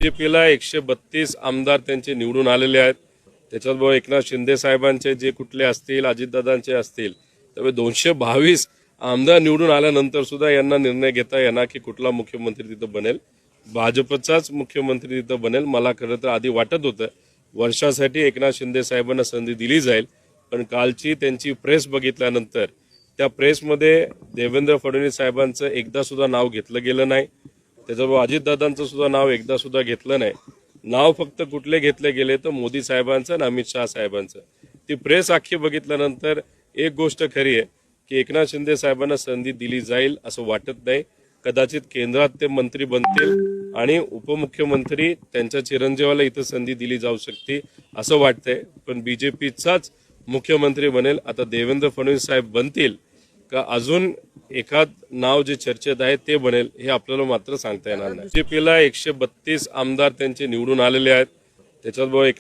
बीजेपीला 132 आमदार त्यांचे निवडून आलेले आहेत। त्याच्यात भाऊ एकनाथ शिंदे साहेबांचे जे कुठले असतील, अजितदादांचे असतील, त्यामुळे 222 आमदार निवडून आल्यानंतर सुद्धा यांना निर्णय घेता येणार की कुठला मुख्यमंत्री तिथं बनेल। भाजपचाच मुख्यमंत्री तिथं बनेल। मला खरं तर आधी वाटत होतं वर्षासाठी एकनाथ शिंदे साहेबांना संधी दिली जाईल, पण कालची त्यांची प्रेस बघितल्यानंतर त्या प्रेसमध्ये देवेंद्र फडणवीस साहेबांचं एकदा सुद्धा नाव घेतलं गेलं नाही। त्याच्याबरोबर अजितदादांचं सुद्धा नाव एकदा सुद्धा घेतलं नाही। नाव फक्त कुठले घेतले गेले तर मोदी साहेबांचं आणि अमित शाह साहेबांचं। ती प्रेस अख्खी बघितल्यानंतर एक गोष्ट खरी आहे की एकनाथ शिंदे साहेबांना संधी दिली जाईल असं वाटत नाही। कदाचित केंद्रात ते मंत्री बनतील आणि उपमुख्यमंत्री त्यांच्या चिरंजीवाला इथं संधी दिली जाऊ शकते असं वाटतंय, पण बीजेपीचाच मुख्यमंत्री बनेल। आता देवेंद्र फडणवीस साहेब बनतील का अजून एखाद नाव जे चर्चेत आहे ते बनेल हे आपल्याला मात्र सांगता येणार नाही। बीजेपीला 132 आमदार त्यांचे निवडून आलेले आहेत। त्याच्यात भाऊ एकनाथ